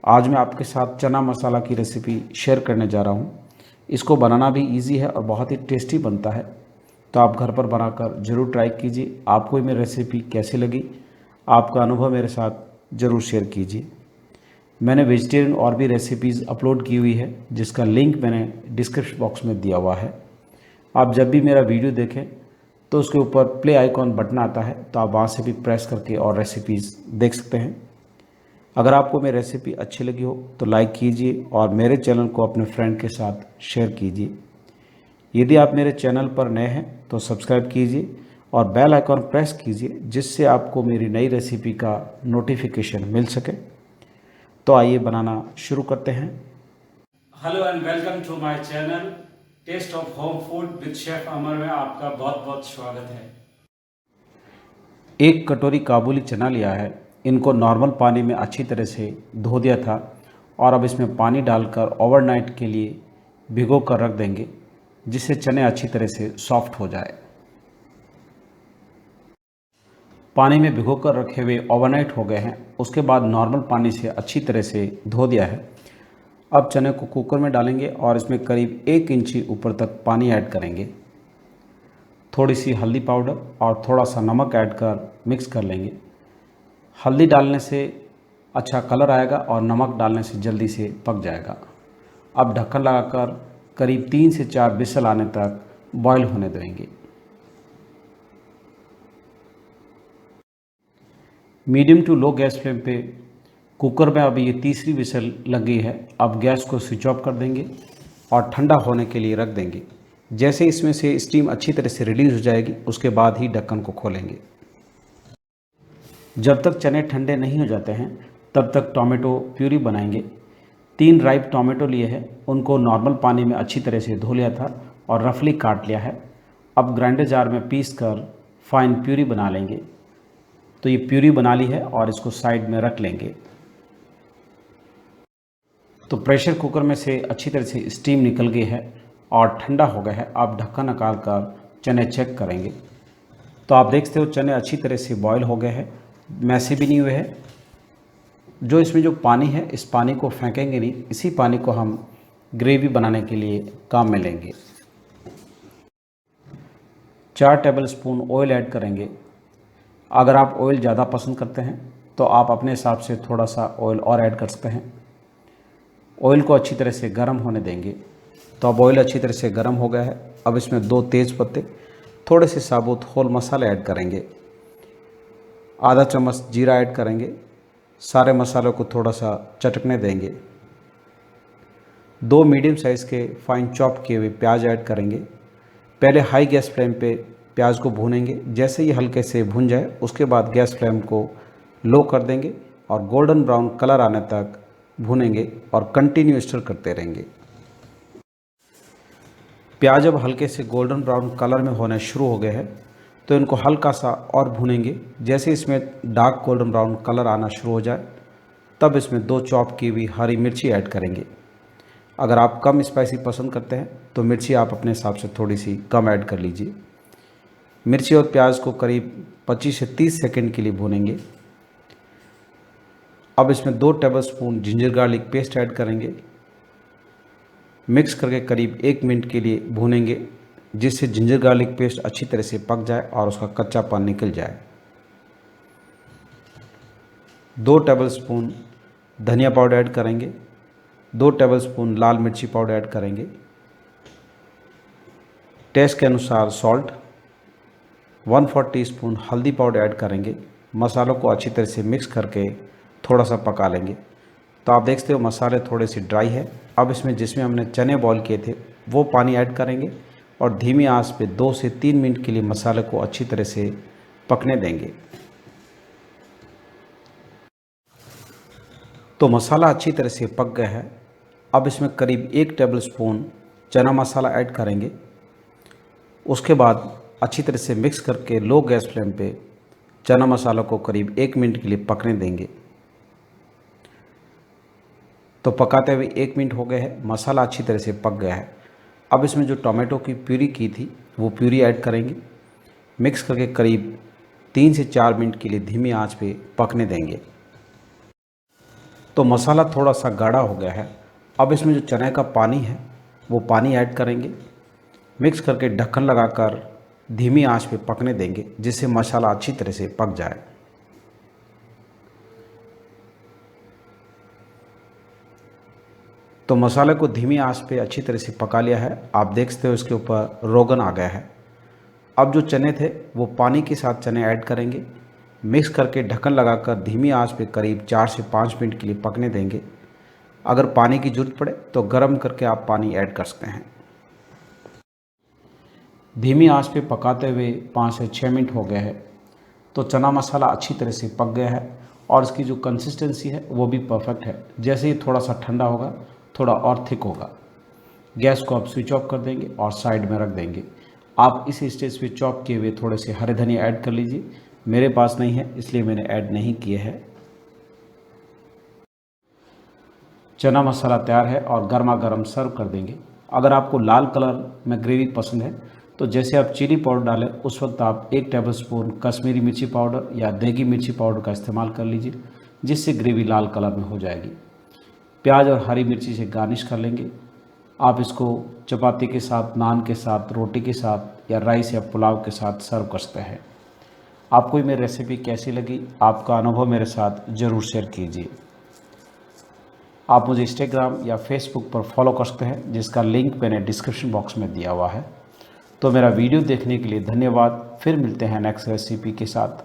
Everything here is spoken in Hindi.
आज मैं आपके साथ चना मसाला की रेसिपी शेयर करने जा रहा हूँ। इसको बनाना भी इजी है और बहुत ही टेस्टी बनता है, तो आप घर पर बनाकर ज़रूर ट्राई कीजिए। आपको भी मेरी रेसिपी कैसी लगी, आपका अनुभव मेरे साथ ज़रूर शेयर कीजिए। मैंने वेजिटेरियन और भी रेसिपीज़ अपलोड की हुई है, जिसका लिंक मैंने डिस्क्रिप्शन बॉक्स में दिया हुआ है। आप जब भी मेरा वीडियो देखें तो उसके ऊपर प्ले आइकॉन बटन आता है, तो आप वहाँ से भी प्रेस करके और रेसिपीज़ देख सकते हैं। अगर आपको मेरी रेसिपी अच्छी लगी हो तो लाइक कीजिए और मेरे चैनल को अपने फ्रेंड के साथ शेयर कीजिए। यदि आप मेरे चैनल पर नए हैं तो सब्सक्राइब कीजिए और बेल आइकॉन प्रेस कीजिए, जिससे आपको मेरी नई रेसिपी का नोटिफिकेशन मिल सके। तो आइए बनाना शुरू करते हैं। Hello and welcome to my channel taste of home food with chef Amar में आपका बहुत बहुत स्वागत है। एक कटोरी काबुली चना लिया है। इनको नॉर्मल पानी में अच्छी तरह से धो दिया था और अब इसमें पानी डालकर ओवरनाइट के लिए भिगो कर रख देंगे, जिससे चने अच्छी तरह से सॉफ्ट हो जाए। पानी में भिगो कर रखे हुए ओवरनाइट हो गए हैं। उसके बाद नॉर्मल पानी से अच्छी तरह से धो दिया है। अब चने को कुकर में डालेंगे और इसमें करीब 1 इंची ऊपर तक पानी ऐड करेंगे। थोड़ी सी हल्दी पाउडर और थोड़ा सा नमक ऐड कर मिक्स कर लेंगे। हल्दी डालने से अच्छा कलर आएगा और नमक डालने से जल्दी से पक जाएगा। अब ढक्कन लगाकर करीब 3 से 4 विसल आने तक बॉईल होने देंगे। Medium to low gas flame पे कुकर में अभी ये तीसरी विसल लग गई है। अब गैस को स्विच ऑफ कर देंगे और ठंडा होने के लिए रख देंगे। जैसे इसमें से स्टीम अच्छी तरह से रिलीज़ हो जाएगी, उसके बाद ही ढक्कन को खोलेंगे। जब तक चने ठंडे नहीं हो जाते हैं तब तक टोमेटो प्यूरी बनाएंगे। 3 राइप टोमेटो लिए हैं, उनको नॉर्मल पानी में अच्छी तरह से धो लिया था और रफली काट लिया है। अब ग्राइंडर जार में पीस कर फाइन प्यूरी बना लेंगे। तो ये प्यूरी बना ली है और इसको साइड में रख लेंगे। तो प्रेशर कुकर में से अच्छी तरह से स्टीम निकल गई है और ठंडा हो गया है। आप ढक्कन निकाल कर चने चेक करेंगे तो आप देखते हो चने अच्छी तरह से बॉईल हो गए हैं, मैसे भी नहीं हुए हैं। जो इसमें जो पानी है, इस पानी को फेंकेंगे नहीं, इसी पानी को हम ग्रेवी बनाने के लिए काम में लेंगे। 4 टेबलस्पून ऑयल ऐड करेंगे। अगर आप ऑयल ज़्यादा पसंद करते हैं तो आप अपने हिसाब से थोड़ा सा ऑयल और ऐड कर सकते हैं। ऑयल को अच्छी तरह से गर्म होने देंगे। तो अब ऑयल अच्छी तरह से गर्म हो गया है। अब इसमें 2 तेज़ पत्ते, थोड़े से साबुत होल मसाले ऐड करेंगे। आधा चम्मच जीरा ऐड करेंगे। सारे मसालों को थोड़ा सा चटकने देंगे। 2 मीडियम साइज़ के फाइन चॉप किए हुए प्याज ऐड करेंगे। पहले हाई गैस फ्लेम पे प्याज को भूनेंगे। जैसे ही हल्के से भुन जाए उसके बाद गैस फ्लेम को लो कर देंगे और गोल्डन ब्राउन कलर आने तक भूनेंगे और कंटिन्यू स्टर करते रहेंगे। प्याज अब हल्के से गोल्डन ब्राउन कलर में होने शुरू हो गए हैं, तो इनको हल्का सा और भूनेंगे। जैसे इसमें डार्क गोल्डन ब्राउन कलर आना शुरू हो जाए तब इसमें 2 चॉप की हुई हरी मिर्ची ऐड करेंगे। अगर आप कम स्पाइसी पसंद करते हैं तो मिर्ची आप अपने हिसाब से थोड़ी सी कम ऐड कर लीजिए। मिर्ची और प्याज को करीब 25 से 30 सेकंड के लिए भूनेंगे। अब इसमें 2 tablespoon ginger garlic paste add करेंगे। मिक्स करके करीब 1 मिनट के लिए भूनेंगे, जिससे जिंजर गार्लिक पेस्ट अच्छी तरह से पक जाए और उसका कच्चापन निकल जाए। 2 टेबलस्पून धनिया पाउडर ऐड करेंगे। 2 टेबलस्पून लाल मिर्ची पाउडर ऐड करेंगे। टेस्ट के अनुसार सॉल्ट, 1/4 टीस्पून हल्दी पाउडर ऐड करेंगे। मसालों को अच्छी तरह से मिक्स करके थोड़ा सा पका लेंगे। तो आप देखते हो मसाले थोड़े से ड्राई है। अब इसमें जिसमें हमने चने बॉईल किए थे वो पानी ऐड करेंगे और धीमी आंच पे 2 से 3 मिनट के लिए मसाले को अच्छी तरह से पकने देंगे। तो मसाला अच्छी तरह से पक गया है। अब इसमें करीब 1 टेबलस्पून चना मसाला ऐड करेंगे। उसके बाद अच्छी तरह से मिक्स करके लो गैस फ्लेम पे चना मसाला को करीब 1 मिनट के लिए पकने देंगे। तो पकाते हुए 1 मिनट हो गए हैं, मसाला अच्छी तरह से पक गया है। अब इसमें जो टोमेटो की प्यूरी की थी वो प्यूरी ऐड करेंगे। मिक्स करके करीब 3 से 4 मिनट के लिए धीमी आंच पे पकने देंगे। तो मसाला थोड़ा सा गाढ़ा हो गया है। अब इसमें जो चने का पानी है वो पानी ऐड करेंगे, मिक्स करके ढक्कन लगाकर धीमी आंच पे पकने देंगे, जिससे मसाला अच्छी तरह से पक जाए। तो मसाले को धीमी आंच पे अच्छी तरह से पका लिया है। आप देख सकते हो इसके ऊपर रोगन आ गया है। अब जो चने थे वो पानी के साथ चने ऐड करेंगे, मिक्स करके ढक्कन लगाकर धीमी आंच पे करीब 4 से 5 मिनट के लिए पकने देंगे। अगर पानी की ज़रूरत पड़े तो गर्म करके आप पानी ऐड कर सकते हैं। धीमी आंच पे पकाते हुए 5 से 6 मिनट हो गए हैं। तो चना मसाला अच्छी तरह से पक गया है और इसकी जो कंसिस्टेंसी है वो भी परफेक्ट है। जैसे ही थोड़ा सा ठंडा होगा थोड़ा और थिक होगा। गैस को आप स्विच ऑफ कर देंगे और साइड में रख देंगे। आप इस स्टेज पे चॉप किए हुए थोड़े से हरे धनिया ऐड कर लीजिए। मेरे पास नहीं है इसलिए मैंने ऐड नहीं किए हैं। चना मसाला तैयार है और गर्मा गर्म सर्व कर देंगे। अगर आपको लाल कलर में ग्रेवी पसंद है तो जैसे आप चिली पाउडर डालें उस वक्त आप 1 टेबलस्पून कश्मीरी मिर्ची पाउडर या देगी मिर्ची पाउडर का इस्तेमाल कर लीजिए, जिससे ग्रेवी लाल कलर में हो जाएगी। प्याज और हरी मिर्ची से गार्निश कर लेंगे। आप इसको चपाती के साथ, नान के साथ, रोटी के साथ या राइस या पुलाव के साथ सर्व कर सकते हैं। आपको मेरी रेसिपी कैसी लगी, आपका अनुभव मेरे साथ ज़रूर शेयर कीजिए। आप मुझे इंस्टाग्राम या फेसबुक पर फॉलो कर सकते हैं, जिसका लिंक मैंने डिस्क्रिप्शन बॉक्स में दिया हुआ है। तो मेरा वीडियो देखने के लिए धन्यवाद। फिर मिलते हैं नेक्स्ट रेसिपी के साथ।